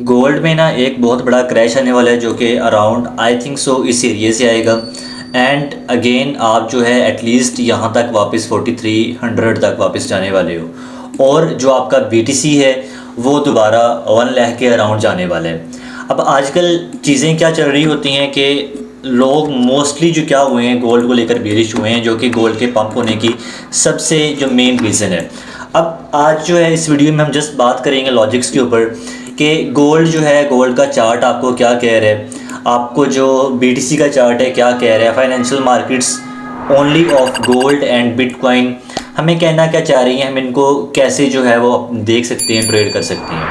Gold में ना एक बहुत बड़ा क्रैश आने वाला है जो कि अराउंड आई थिंक सो इस एरिया से आएगा। एंड अगेन आप जो है एटलीस्ट यहाँ तक वापस 4300 तक वापस जाने वाले हो, और जो आपका बीटीसी है वो दोबारा 1 लाख के अराउंड जाने वाला है। अब आजकल चीज़ें क्या चल रही होती हैं कि लोग मोस्टली जो क्या हुए हैं गोल्ड को लेकर बेरिश हुए हैं, जो कि गोल्ड के पंप होने की सबसे जो मेन रीज़न है। अब आज जो है इस वीडियो में हम जस्ट बात करेंगे लॉजिक्स के ऊपर कि गोल्ड जो है, गोल्ड का चार्ट आपको क्या कह रहा है, आपको जो बीटीसी का चार्ट है क्या कह रहा है, financial markets only of gold and bitcoin हमें कहना क्या चाह रही हैं, हम इनको कैसे जो है वो देख सकते हैं, ट्रेड कर सकते हैं।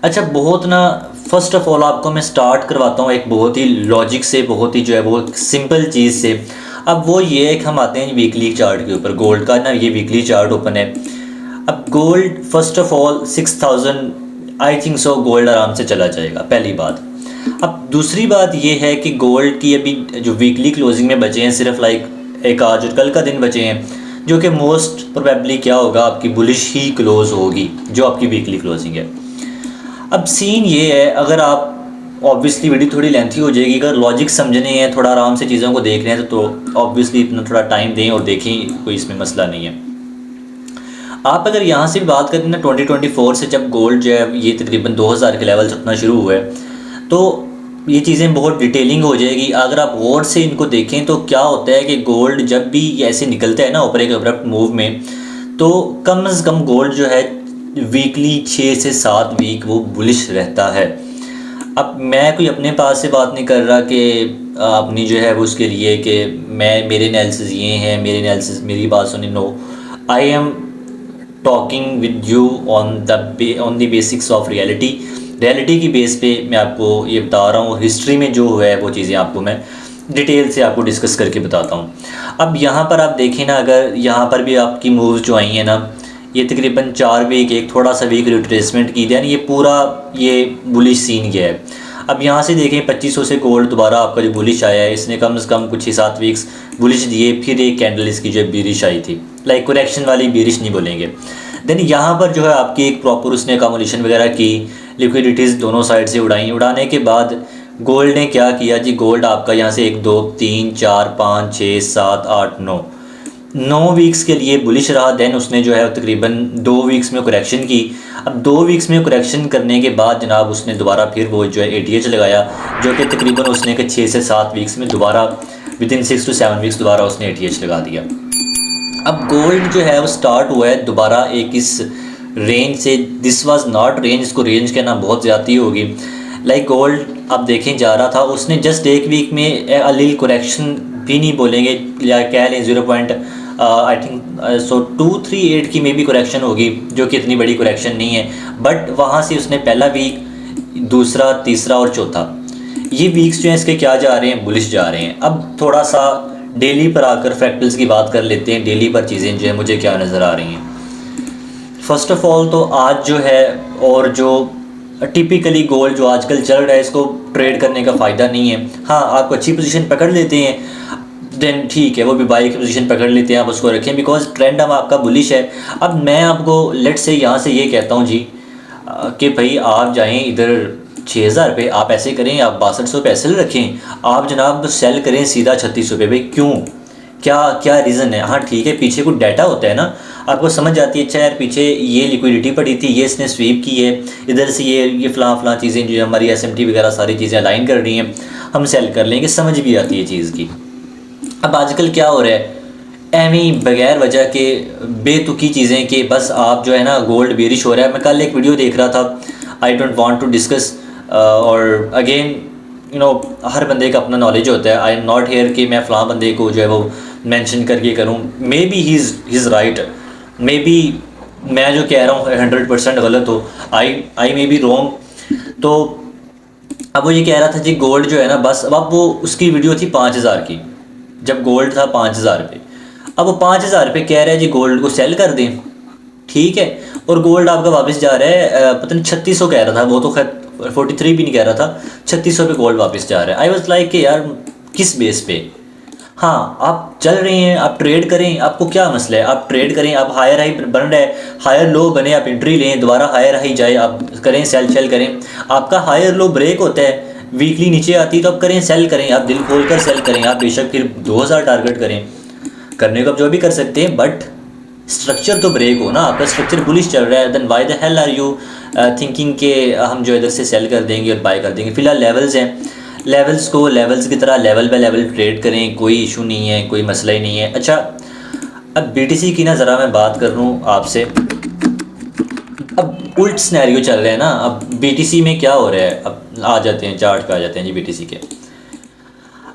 अच्छा, बहुत ना फर्स्ट ऑफ ऑल आपको मैं स्टार्ट करवाता हूँ एक बहुत ही लॉजिक से, बहुत ही जो है वो सिंपल चीज़ से। अब वो ये है कि हम आते हैं वीकली चार्ट के ऊपर। गोल्ड का ना ये वीकली चार्ट ओपन है। अब gold first of all 6000 I think so gold आराम से चला जाएगा, पहली बात। अब दूसरी बात ये है कि गोल्ड की अभी जो वीकली क्लोजिंग में बचे हैं सिर्फ लाइक एक आज और कल का दिन बचे हैं, जो कि मोस्ट प्रोबेबली क्या होगा, आपकी बुलिश ही क्लोज होगी जो आपकी वीकली क्लोजिंग है। अब सीन ये है, अगर आप ऑब्वियसली वीडियो थोड़ी लेंथी हो जाएगी, अगर लॉजिक समझने हैं, थोड़ा आराम से चीज़ों को देख रहे हैं तो ऑब्वियसली इतना थोड़ा टाइम दें और देखें, कोई इसमें मसला नहीं है। आप अगर यहाँ से भी बात करें ना 2024 से, जब गोल्ड जो है ये तकरीबन 2000 के लेवल से उठना शुरू हुआ है, तो ये चीज़ें बहुत डिटेलिंग हो जाएगी। अगर आप गौर से इनको देखें तो क्या होता है कि गोल्ड जब भी ऐसे निकलता है ना ऊपर एक अब्रप्ट मूव में, तो कम से कम गोल्ड जो है वीकली 6 से 7 वीक वो बुलिश रहता है। अब मैं कोई अपने पास से बात नहीं कर रहा कि अपनी जो है वो उसके लिए कि मेरे एनालिसिस ये हैं, मेरे एनालिसिस मेरी बात सुनी। No, I am talking with you on the basics of reality की बेस पे मैं आपको ये बता रहा हूँ। हिस्ट्री में जो हुआ है वो चीज़ें आपको मैं डिटेल से आपको डिस्कस करके बताता हूँ। अब यहाँ पर आप देखें ना, अगर यहाँ पर भी आपकी मूव्स जो आई हैं ना, ये तकरीबन 4 वीक, एक थोड़ा सा वीक रिट्रेसमेंट की, यानी ये पूरा ये बुलिश सीन गया है। अब यहाँ से देखें 2500 से गोल्ड दोबारा आपका जो बुलिश आया है, इसने कम से कम कुछ ही 7 वीक्स बुलिश दिए, फिर एक कैंडल इसकी जो बेरिश आई थी, लाइक करेक्शन वाली बेरिश नहीं बोलेंगे। देन यहाँ पर जो है आपकी एक प्रॉपर उसने अकोमोडेशन वगैरह की, लिक्विडिटीज़ दोनों साइड से उड़ाई। उड़ाने के बाद गोल्ड ने क्या किया जी, गोल्ड आपका यहाँ से 1 2 3 4 5 6 7 8 9 वीक्स के लिए बुलिश रहा। देन उसने जो है तकरीबन 2 वीक्स में करेक्शन की। अब 2 वीक्स में करेक्शन करने के बाद जनाब उसने दोबारा फिर वो जो है एटीएच लगाया, जो कि तकरीबन उसने के 6 से 7 वीक्स में दोबारा विदिन 6 to 7 वीक्स दोबारा उसने एटीएच लगा दिया। अब गोल्ड जो है वो स्टार्ट हुआ है दोबारा एक इस रेंज से। दिस वाज नॉट रेंज, इसको रेंज कहना बहुत ज़्यादा होगी। लाइक गोल्ड आप देखें जा रहा था, उसने जस्ट 1 वीक में अलील करेक्शन भी नहीं बोलेंगे, या कह लें 0 आई थिंक सो 238 की मे बी करेक्शन होगी, जो कि इतनी बड़ी करेक्शन नहीं है। बट वहाँ से उसने पहला वीक, दूसरा, तीसरा और चौथा, ये वीक्स जो हैं इसके क्या जा रहे हैं, बुलिश जा रहे हैं। अब थोड़ा सा डेली पर आकर फ्रैक्टल्स की बात कर लेते हैं। डेली पर चीज़ें जो है मुझे क्या नज़र आ रही हैं। फर्स्ट ऑफ ऑल तो आज जो है, और जो टिपिकली गोल्ड जो आजकल चल रहा है, इसको ट्रेड करने का फ़ायदा नहीं है। हाँ, आप अच्छी पोजीशन पकड़ लेते हैं देन ठीक है, वो भी बाई की पोजीशन पकड़ लेते हैं, आप उसको रखें, बिकॉज ट्रेंड अब आपका बुलिश है। अब मैं आपको लेट से यहाँ से ये कहता हूँ जी कि भाई आप जाएं इधर 6000 पे, आप ऐसे करें, आप 6200 पे ऐसे रखें, आप जनाब सेल करें सीधा 3600 पे। भाई क्यों, क्या क्या रीज़न है? हाँ ठीक है, पीछे कुछ डाटा होता है ना, आपको समझ जाती है, अच्छा यार पीछे ये लिक्विडिटी पड़ी थी, ये इसने स्वीप की है, इधर से ये फलां चीज़ें जो हमारी एसएमटी वगैरह सारी चीज़ें अलाइन कर रही हैं, हम सेल कर लेंगे, समझ भी आती है चीज़ की। अब आजकल क्या हो रहा है, एमी बगैर वजह के बेतुकी चीज़ें कि बस आप जो है ना गोल्ड बेरिश हो रहा है। मैं कल एक वीडियो देख रहा था, I don't want to discuss, और अगेन यू नो हर बंदे का अपना नॉलेज होता है। आई एम नॉट हेयर कि मैं फ़लाँ बंदे को जो है वो मेंशन करके करूँ, may be he is right, may be मैं जो कह रहा हूँ 100% गलत हो, आई मे बी रॉन्ग। तो अब वो ये कह रहा था जी गोल्ड जो है ना, बस अब वो उसकी वीडियो थी 5000 की, जब गोल्ड था 5000 पे। अब वो 5000 पे कह रहा है जी गोल्ड को सेल कर दें, ठीक है, और गोल्ड आपका वापस जा रहा है, पता नहीं 3600 कह रहा था वो, तो खैर 43 भी नहीं कह रहा था, 3600 पे गोल्ड वापस जा रहा है। आई वाज लाइक कि यार किस बेस पे? हाँ, आप चल रहे हैं, आप ट्रेड करें, आपको क्या मसला है, आप ट्रेड करें, आप हायर हाई बन रहे हैं, हायर लो बने, आप एंट्री लें, दोबारा हायर हाई जाए, आप करें, सेल सेल करें। आपका हायर लो ब्रेक होता है, वीकली नीचे आती है तो आप करें, सेल करें, आप दिल खोल कर सेल करें, आप बेशक फिर 2000 टारगेट करें, करने को आप जो भी कर सकते हैं, बट स्ट्रक्चर तो ब्रेक हो ना। आपका स्ट्रक्चर बुलिश चल रहा है, then why the hell are you thinking के हम जो इधर से सेल कर देंगे और बाय कर देंगे। फिलहाल लेवल्स हैं, लेवल्स को लेवल्स की तरह लेवल बाय लेवल ट्रेड करें, कोई इशू नहीं है, कोई मसला ही नहीं है। अच्छा, अब बीटीसी की ना ज़रा मैं बात कर लूँ आपसे। अब उल्ट सिनेरियो चल रहा है ना, अब बीटीसी में क्या हो रहा है, अब आ जाते हैं चार्ट पे, आ जाते हैं जी बीटीसी के।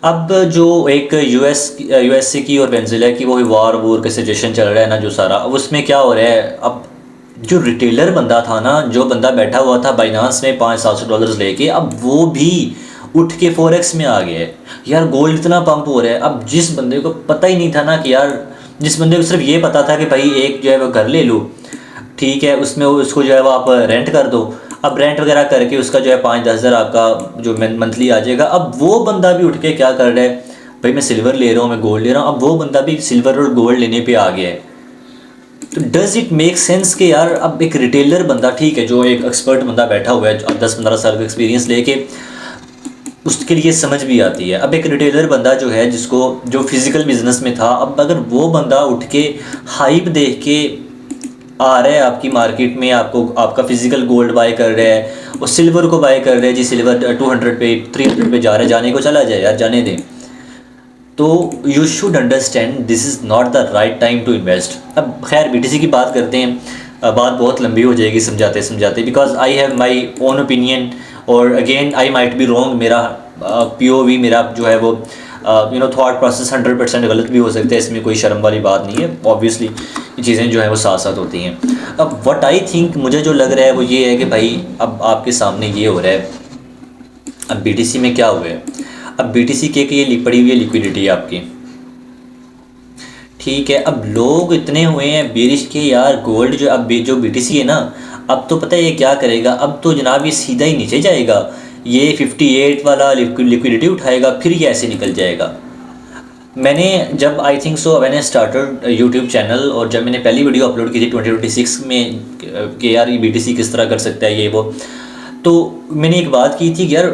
अब जो एक यूएसए की और वेनेजुएला की वो वॉर का सिचुएशन चल रहा है ना जो सारा, अब उसमें क्या हो रहा है, अब जो रिटेलर बंदा था ना, जो बंदा बैठा हुआ था बाइनांस में $500-700 लेके, अब वो भी उठ के फोरेक्स में आ गया है। यार गोल्ड इतना पंप हो रहा है, अब जिस बंदे को पता ही नहीं था ना कि यार, जिस बंदे को सिर्फ ये पता था कि भाई एक जो है वो घर ले लूँ, ठीक है, उसमें उसको जो है वो आप रेंट कर दो, अब रेंट वगैरह करके उसका जो है 5-10 हज़ार आपका जो मंथली आ जाएगा। अब वो बंदा भी उठ के क्या कर रहा है, भाई मैं सिल्वर ले रहा हूँ, मैं गोल्ड ले रहा हूँ, अब वो बंदा भी सिल्वर और गोल्ड लेने पे आ गया है। तो डज़ इट मेक सेंस कि यार अब एक रिटेलर बंदा, ठीक है, जो एक एक्सपर्ट बंदा बैठा हुआ है, अब 10-15 साल का एक्सपीरियंस लेके, उसके लिए समझ भी आती है। अब एक रिटेलर बंदा जो है, जिसको जो फिज़िकल बिजनेस में था, अब अगर वो बंदा उठ के हाइप देख के आ रहा है आपकी मार्केट में, आपको आपका फिजिकल गोल्ड बाय कर रहा है और सिल्वर को बाय कर रहा है जी, सिल्वर 200 पे 300 पे जा रहा है, जाने को चला जाए यार, जाने दें। तो you should understand this is not the right time to invest. अब खैर बीटीसी की बात करते हैं, बात बहुत लंबी हो जाएगी समझाते समझाते, because I have my own opinion, और again I might be wrong. मेरा पीओवी मेरा जो है वो थॉट प्रोसेस 100% गलत भी हो सकता है, इसमें कोई शर्म वाली बात नहीं है। ऑब्वियसली ये चीज़ें जो है वो साथ साथ होती हैं। अब व्हाट आई थिंक, मुझे जो लग रहा है वो ये है कि भाई अब आपके सामने ये हो रहा है, अब बीटीसी में क्या हुआ है, अब बीटीसी के ये पड़ी हुई है लिक्विडिटी आपकी, ठीक है। अब लोग इतने हुए हैं बेरिश के, यार गोल्ड जो अब जो बीटीसी है ना, अब तो पता है ये क्या करेगा, अब तो जनाब ये सीधा ही नीचे जाएगा, ये 58 वाला लिक्विडिटी उठाएगा, फिर ये ऐसे निकल जाएगा। मैंने जब आई थिंक सो मैंने स्टार्टेड यूट्यूब चैनल, और जब मैंने पहली वीडियो अपलोड की थी 2026 में कि यार ये बीटीसी किस तरह कर सकता है ये वो, तो मैंने एक बात की थी कि यार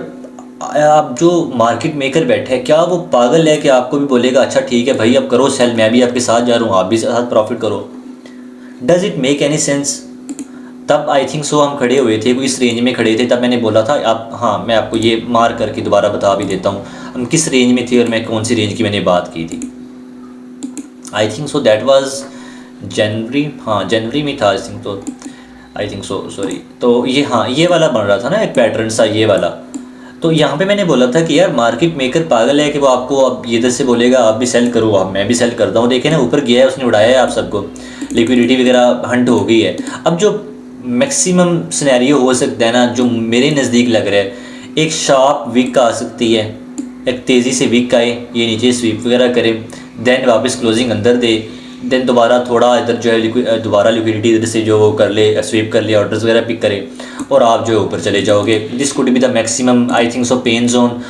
आप जो मार्केट मेकर बैठे हैं, क्या वो पागल है कि आपको भी बोलेगा अच्छा ठीक है भाई अब करो सेल, मैं भी आपके साथ जा रहा हूँ, आप भी साथ प्रॉफिट करो। Does it make any sense? तब आई थिंक सो हम खड़े हुए थे, कोई इस रेंज में खड़े थे, तब मैंने बोला था आप, हाँ मैं आपको ये मार करके दोबारा बता भी देता हूँ हम किस रेंज में थे और मैं कौन सी रेंज की मैंने बात की थी। I think so that was January, हाँ जनवरी में था आई थिंक सो सॉरी। तो ये हाँ ये वाला बन रहा था ना एक पैटर्न सा, ये वाला। तो यहाँ पे मैंने बोला था कि यार मार्केट मेकर पागल है कि वो आपको अब ये इधर से बोलेगा आप भी सेल करो, अब मैं भी सेल करता हूँ, देखे ना ऊपर गया है, उसने उड़ाया है आप सबको, लिक्विडिटी वगैरह हंट हो गई है। अब जो मैक्सिमम सिनेरियो हो सकता है ना, जो मेरे नज़दीक लग रहा है, एक शार्प वीक आ सकती है, एक तेज़ी से वीक आए, ये नीचे स्वीप वगैरह करे, देन वापस क्लोजिंग अंदर दे, देन दोबारा थोड़ा इधर जो है दोबारा लिक्विडिटी इधर से जो वो कर ले, स्वीप कर ले, ऑर्डर्स वगैरह पिक करे, और आप जो है ऊपर चले जाओगे। This could be the maximum I think so pain zone.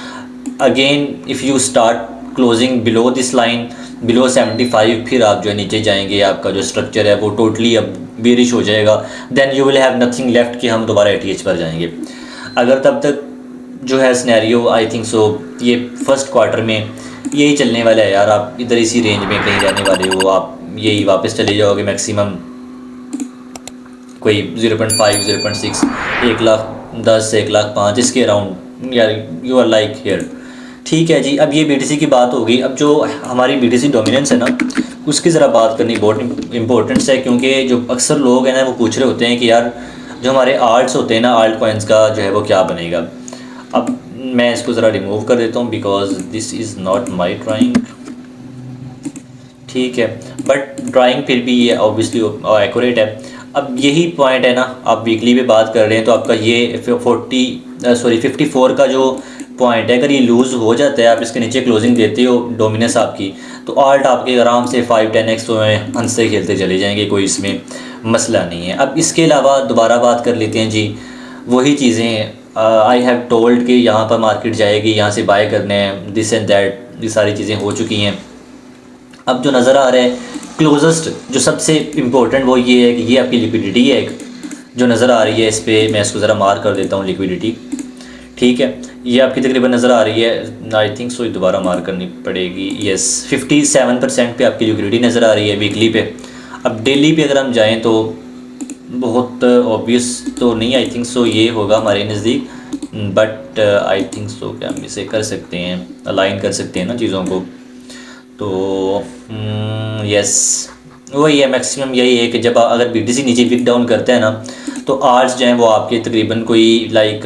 Again if you start closing below this line, below 75, फिर आप जो है नीचे जाएंगे, आपका जो स्ट्रक्चर है वो टोटली अब बेरिश हो जाएगा, then you will have nothing left कि हम दोबारा एटीएच पर जाएंगे। अगर तब तक जो है सिनेरियो आई थिंक सो ये फर्स्ट क्वार्टर में यही चलने वाला है यार, आप इधर इसी रेंज में कहीं जाने वाले हो, आप यही वापस चले जाओगे मैक्सिमम कोई 0.5 0.6 1,10,000 1,05,000 इसके अराउंड, यार यू आर लाइक हियर। ठीक है जी, अब ये बीटीसी की बात होगी। अब जो हमारी बीटीसी डोमिनेंस है ना, उसकी ज़रा बात करनी बहुत इंपॉर्टेंस है, क्योंकि जो अक्सर लोग हैं ना वो पूछ रहे होते हैं कि यार जो हमारे आल्ट्स होते हैं ना, आल्ट कॉइन्स का जो है वो क्या बनेगा। अब मैं इसको ज़रा रिमूव कर देता हूँ because this is not my drawing, ठीक है, बट ड्राइंग फिर भी ये ऑब्वियसली एक्यूरेट है। अब यही पॉइंट है ना, आप वीकली पे बात कर रहे हैं तो आपका ये 54 का जो पॉइंट है, अगर ये लूज़ हो जाता है, आप इसके नीचे क्लोजिंग देते हो डोमिनेंस आपकी, तो आल्ट आपके आराम से 5-10x तो हंसते खेलते चले जाएंगे, कोई इसमें मसला नहीं है। अब इसके अलावा दोबारा बात कर लेते हैं जी, वही चीज़ें आई हैव टोल्ड कि यहाँ पर मार्केट जाएगी, यहाँ से बाय करने हैं, दिस एंड दैट, ये सारी चीज़ें हो चुकी हैं। अब जो नज़र आ रहा है क्लोजेस्ट, जो सबसे इम्पोर्टेंट वो ये है कि ये आपकी लिक्विडिटी है एक जो नज़र आ रही है। इस पर मैं इसको ज़रा मार्क कर देता हूँ, लिक्विडिटी, ठीक है। ये आपकी तकरीबन नज़र आ रही है, आई थिंक सो दोबारा मार्क करनी पड़ेगी, यस 57% पे आपकी लिक्विडिटी नज़र आ रही है वीकली पे। अब डेली पे अगर हम जाएँ तो बहुत ऑब्वियस तो नहीं, आई थिंक सो ये होगा हमारे नज़दीक, बट आई थिंक सो क्या हम इसे कर सकते हैं, अलाइन कर सकते हैं ना चीज़ों को। तो यस वही है, मैक्सिमम यही है कि जब अगर BTC नीचे विक डाउन करता है ना तो आर्ट्स जो हैं वो आपके तकरीबन कोई लाइक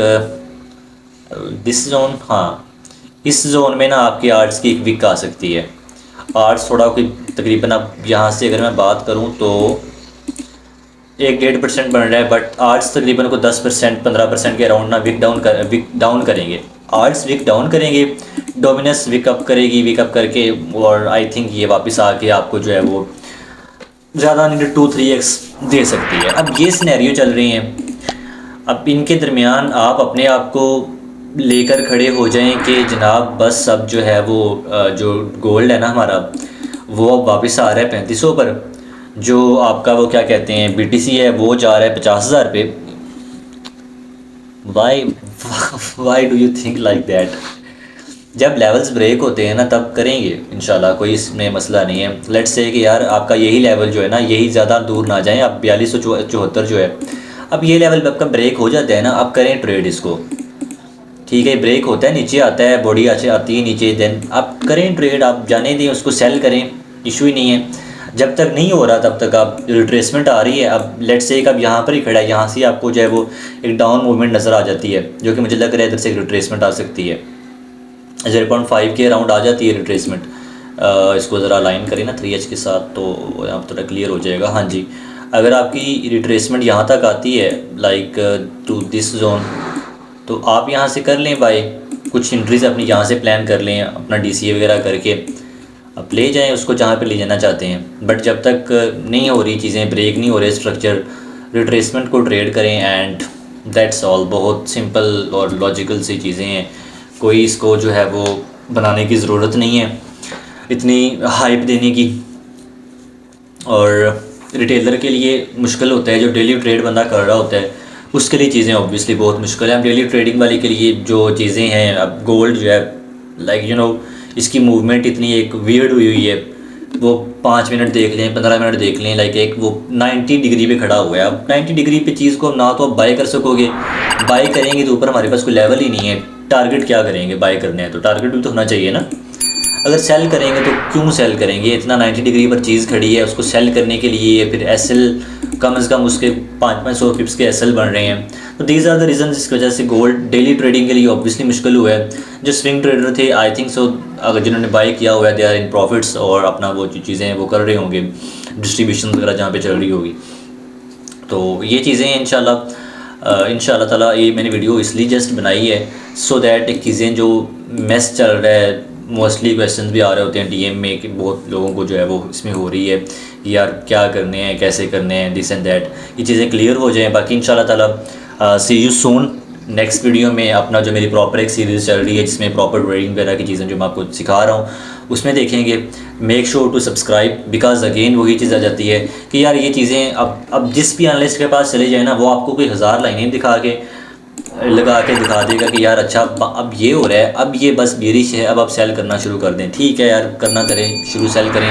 दिस जोन, हाँ इस जोन में ना आपकी आर्ट्स की एक विक आ सकती है। आर्ट्स थोड़ा कोई तकरीबन, अब यहाँ से अगर मैं बात करूँ तो 1-1.5% बन रहा है, बट आर्ट्स तकरीबन को 10% 15% के अराउंड ना विक डाउन करेंगे। आर्ट्स विक डाउन करेंगे, डोमिनस विक अप करेगी, विक अप करके और आई थिंक ये वापस आके आपको जो है वो ज़्यादा नहीं 2-3x दे सकती है। अब ये सिनेरियो चल रही हैं, अब इनके दरमियान आप अपने आप को लेकर खड़े हो जाएं कि जनाब बस अब जो है वो जो गोल्ड है ना हमारा वो अब वापस आ रहा है 3500 पर, जो आपका वो क्या कहते हैं BTC है वो जा रहा है 50,000 पे। Why do you think like that? जब लेवल्स ब्रेक होते हैं ना तब करेंगे इंशाल्लाह, कोई इसमें मसला नहीं है। लेट्स से कि यार आपका यही लेवल जो है ना यही ज़्यादा दूर ना जाए, अब 4274 जो है, अब ये लेवल आपका ब्रेक हो जाता है ना, अब करें ट्रेड इसको, ठीक है। ब्रेक होता है, नीचे आता है, बॉडी आती है नीचे, देन आप करें ट्रेड, आप जाने दें उसको, सेल करें, इशू ही नहीं है। जब तक नहीं हो रहा तब तक आप रिट्रेसमेंट आ रही है। अब लेट्स से अब यहाँ पर ही खड़ा है, यहाँ से आपको जो है वो एक डाउन मूवमेंट नज़र आ जाती है, जो कि मुझे लग रहा है इधर से एक रिट्रेसमेंट आ सकती है, 0.5 के अराउंड आ जाती है रिट्रेसमेंट। इसको ज़रा अलाइन करें ना 3H के साथ तो यहाँ थोड़ा क्लियर हो जाएगा। हाँ जी, अगर आपकी रिट्रेसमेंट यहाँ तक आती है लाइक टू दिस जोन, तो आप यहाँ से कर लें बाय, कुछ एंट्रीज अपनी यहाँ से प्लान कर लें, अपना DCA वगैरह करके आप ले जाएं उसको जहाँ पे ले जाना चाहते हैं। बट जब तक नहीं हो रही चीज़ें, ब्रेक नहीं हो रहे स्ट्रक्चर, रिट्रेसमेंट को ट्रेड करें एंड दैट्स ऑल। बहुत सिंपल और लॉजिकल सी चीज़ें हैं, कोई इसको जो है वो बनाने की ज़रूरत नहीं है, इतनी हाइप देने की। और रिटेलर के लिए मुश्किल होता है, जो डेली ट्रेड बंदा कर रहा होता है उसके लिए चीज़ें ऑब्वियसली बहुत मुश्किल है। अब डेली ट्रेडिंग वाले के लिए जो चीज़ें हैं, अब गोल्ड जो है लाइक यू नो इसकी मूवमेंट इतनी एक वियर्ड हुई है, वो 5 मिनट देख लें, 15 मिनट देख लें, लाइक एक वो 90 डिग्री पे खड़ा हुआ है। अब 90 डिग्री पे चीज़ को ना तो आप बाय कर सकोगे, बाय करेंगे तो ऊपर हमारे पास कोई लेवल ही नहीं है, टारगेट क्या करेंगे, बाय करने हैं तो टारगेट भी तो होना चाहिए ना। अगर सेल करेंगे तो क्यों सेल करेंगे, इतना 90 डिग्री पर चीज़ खड़ी है, उसको सेल करने के लिए फिर SL कम से कम उसके 500 पिप्स के SL बन रहे हैं। तो दीज आर द रीज़न जिसकी वजह से गोल्ड डेली ट्रेडिंग के लिए ऑब्वियसली मुश्किल हुआ है। जो स्विंग ट्रेडर थे आई थिंक सो, अगर जिन्होंने बाय किया हुआ है दे आर इन प्रॉफिट्स और अपना वो जो चीज़ें हैं वो कर रहे होंगे, डिस्ट्रीब्यूशन वगैरह जहाँ पे चल रही होगी। तो ये चीज़ें इंशाल्लाह ताला ये मैंने वीडियो इसलिए जस्ट बनाई है सो दैट एक चीज़ें जो मैस चल रहा है, मोस्टली क्वेश्चंस भी आ रहे होते हैं DM में कि बहुत लोगों को जो है वो इसमें हो रही है कि यार क्या करने हैं, कैसे करने हैं, दिस एंड दैट, ये चीज़ें क्लियर हो जाएं। बाकी इंशाल्लाह ताला see you soon next video में। अपना जो मेरी प्रॉपर एक सीरीज़ चल रही है जिसमें प्रॉपर ट्रेडिंग वगैरह की चीज़ें जो मैं आपको सिखा रहा हूँ उसमें देखेंगे। Make sure to subscribe, because again वही चीज़ आ जाती है कि यार ये चीज़ें अब जिस भी एनालिस्ट के पास चले जाए ना, वो आपको कोई 1000 लाइनें लगा के दिखा देगा कि यार अच्छा अब ये हो रहा है, अब ये बस बेरिश है, अब आप सेल करना शुरू कर दें। ठीक है यार, करना करें, शुरू सेल करें,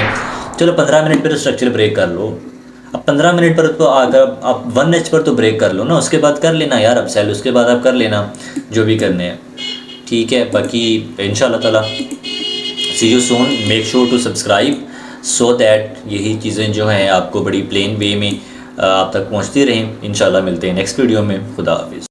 चलो 15 मिनट पर तो स्ट्रक्चर ब्रेक कर लो। अब 15 मिनट पर तो अगर आप 1H पर तो ब्रेक कर लो ना, उसके बाद कर लेना यार अब सेल, उसके बाद आप कर लेना जो भी करने हैं, ठीक है। बाकी इंशाल्लाह ताला see you soon, make sure to subscribe so that यही चीज़ें जो हैं आपको बड़ी प्लेन वे में आप तक पहुँचती रहें। इंशाल्लाह मिलते हैं नेक्स्ट वीडियो में। खुदा हाफिज़।